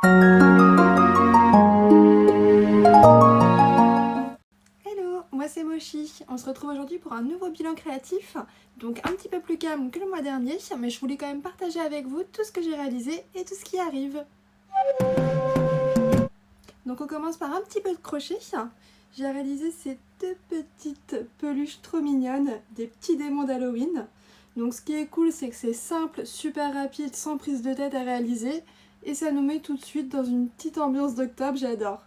Hello, moi c'est Mochi. On se retrouve aujourd'hui pour un nouveau bilan créatif, donc un petit peu plus calme que le mois dernier, mais je voulais quand même partager avec vous tout ce que j'ai réalisé et tout ce qui arrive. Donc on commence par un petit peu de crochet. J'ai réalisé ces deux petites peluches trop mignonnes, des petits démons d'Halloween. Donc ce qui est cool, c'est que c'est simple, super rapide, sans prise de tête à réaliser, et ça nous met tout de suite dans une petite ambiance d'octobre, j'adore.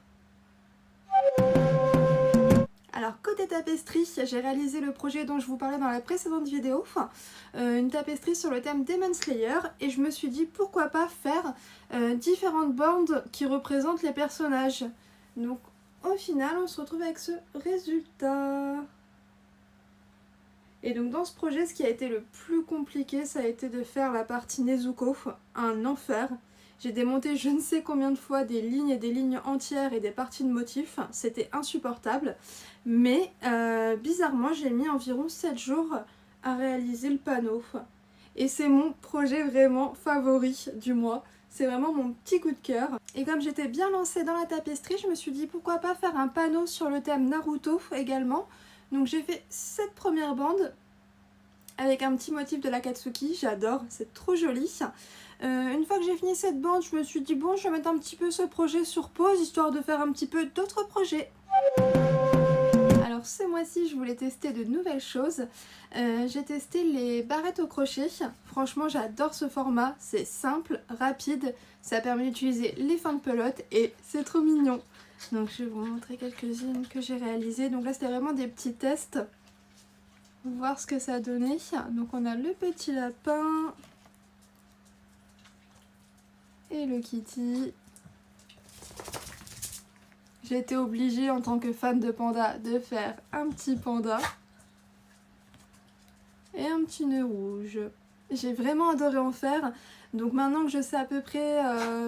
Alors côté tapisserie, j'ai réalisé le projet dont je vous parlais dans la précédente vidéo, une tapisserie sur le thème Demon Slayer, et je me suis dit pourquoi pas faire différentes bandes qui représentent les personnages. Donc au final on se retrouve avec ce résultat. Et donc dans ce projet, ce qui a été le plus compliqué, ça a été de faire la partie Nezuko, un enfer. J'ai démonté je ne sais combien de fois des lignes et des lignes entières et des parties de motifs, c'était insupportable. Mais bizarrement, j'ai mis environ 7 jours à réaliser le panneau. Et c'est mon projet vraiment favori du mois. C'est vraiment mon petit coup de cœur. Et comme j'étais bien lancée dans la tapisserie, je me suis dit pourquoi pas faire un panneau sur le thème Naruto également. Donc j'ai fait cette première bande avec un petit motif de l'Akatsuki, j'adore, c'est trop joli. Une fois que j'ai fini cette bande, je me suis dit bon, je vais mettre un petit peu ce projet sur pause, histoire de faire un petit peu d'autres projets. Alors ce mois-ci, je voulais tester de nouvelles choses. J'ai testé les barrettes au crochet. Franchement, j'adore ce format, c'est simple, rapide, ça permet d'utiliser les fins de pelote et c'est trop mignon. Donc je vais vous montrer quelques-unes que j'ai réalisées. Donc là, c'était vraiment des petits tests. Voir ce que ça a donné. Donc on a le petit lapin et le kitty. J'ai été obligée en tant que fan de panda de faire un petit panda et un petit nœud rouge. J'ai vraiment adoré en faire. Donc maintenant que je sais à peu près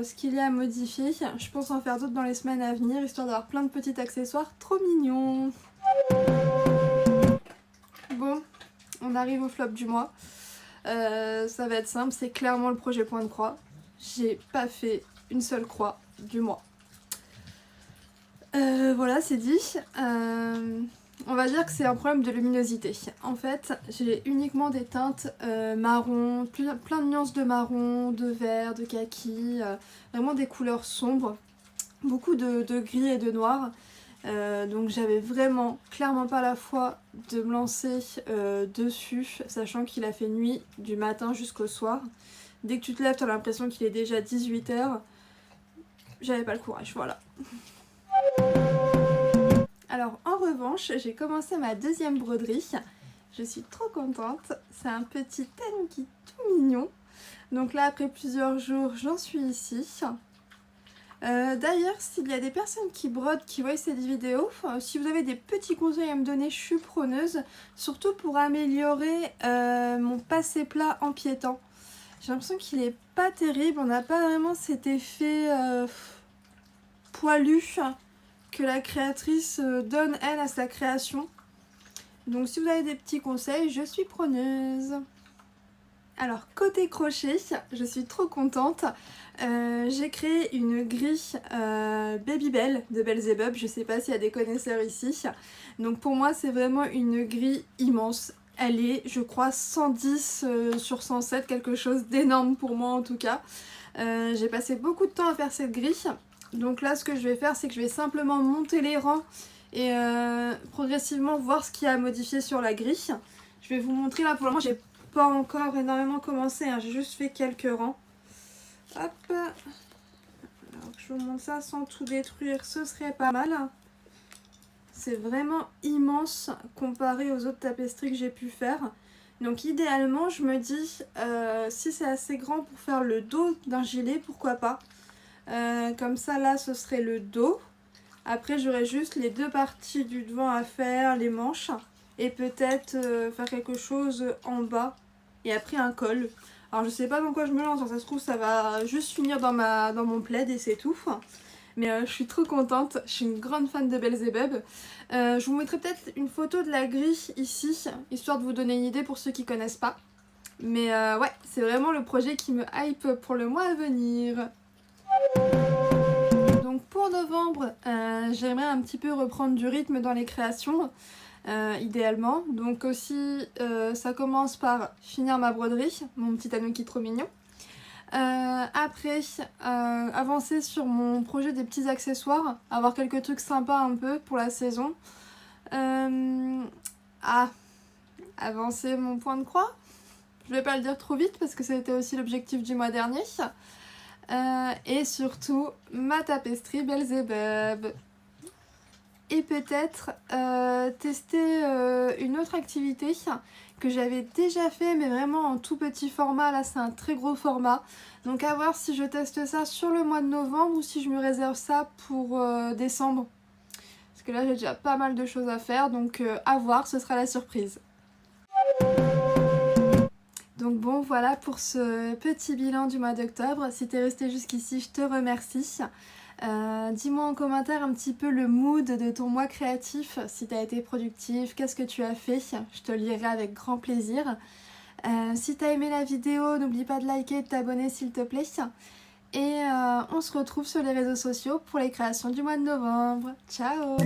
ce qu'il y a à modifier, je pense en faire d'autres dans les semaines à venir, histoire d'avoir plein de petits accessoires trop mignons. Bon, on arrive au flop du mois. Ça va être simple, c'est clairement le projet point de croix. J'ai pas fait une seule croix du mois. Voilà, c'est dit. On va dire que c'est un problème de luminosité. En fait, j'ai uniquement des teintes marron, plein de nuances de marron, de vert, de kaki, vraiment des couleurs sombres, beaucoup de gris et de noir. Donc j'avais vraiment clairement pas la foi de me lancer dessus, sachant qu'il a fait nuit du matin jusqu'au soir. Dès que tu te lèves, t'as l'impression qu'il est déjà 18 h. J'avais pas le courage, voilà. Alors en revanche, j'ai commencé ma deuxième broderie. Je suis trop contente. C'est un petit tanuki tout mignon. Donc là, après plusieurs jours, j'en suis ici. D'ailleurs, s'il y a des personnes qui brodent, qui voient cette vidéo, si vous avez des petits conseils à me donner, je suis preneuse. Surtout pour améliorer mon passé plat empiétant. J'ai l'impression qu'il est pas terrible, on n'a pas vraiment cet effet poilu que la créatrice donne elle à sa création. Donc si vous avez des petits conseils, je suis preneuse. Alors côté crochet, je suis trop contente. J'ai créé une grille Babybel de Belzebub, je sais pas s'il y a des connaisseurs ici. Donc pour moi c'est vraiment une grille immense. Elle est, je crois, 110 sur 107, quelque chose d'énorme pour moi en tout cas. J'ai passé beaucoup de temps à faire cette grille. Donc là ce que je vais faire, c'est que je vais simplement monter les rangs et progressivement voir ce qu'il y a à modifier sur la grille. Je vais vous montrer là, pour le moment j'ai pas encore énormément commencé, hein. J'ai juste fait quelques rangs. Hop. Alors que je vous montre ça sans tout détruire, ce serait pas mal. C'est vraiment immense comparé aux autres tapisseries que j'ai pu faire. Donc idéalement, je me dis, si c'est assez grand pour faire le dos d'un gilet, pourquoi pas. Comme ça, là, ce serait le dos. Après, j'aurais juste les deux parties du devant à faire, les manches. Et peut-être faire quelque chose en bas. Et après, un col. Alors, je sais pas dans quoi je me lance. Ça se trouve, ça va juste finir dans mon plaid et c'est tout. Mais je suis trop contente, je suis une grande fan de Belzebub. Je vous mettrai peut-être une photo de la grille ici, histoire de vous donner une idée pour ceux qui connaissent pas. Mais ouais, c'est vraiment le projet qui me hype pour le mois à venir. j'aimerais un petit peu reprendre du rythme dans les créations, idéalement. Donc aussi, ça commence par finir ma broderie, mon petit tanuki trop mignon. Après, avancer sur mon projet des petits accessoires, avoir quelques trucs sympas un peu pour la saison. Avancer mon point de croix. Je vais pas le dire trop vite parce que c'était aussi l'objectif du mois dernier. Et surtout, ma tapisserie Belzebub. Et peut-être tester une autre activité que j'avais déjà fait mais vraiment en tout petit format. Là c'est un très gros format, donc à voir si je teste ça sur le mois de novembre ou si je me réserve ça pour décembre, parce que là j'ai déjà pas mal de choses à faire, donc à voir, ce sera la surprise. Donc bon, voilà pour ce petit bilan du mois d'octobre. Si t'es resté jusqu'ici, je te remercie. Dis-moi en commentaire un petit peu le mood de ton mois créatif, si t'as été productif, qu'est-ce que tu as fait, je te lirai avec grand plaisir. Si t'as aimé la vidéo, n'oublie pas de liker et de t'abonner s'il te plaît. Et on se retrouve sur les réseaux sociaux pour les créations du mois de novembre. Ciao!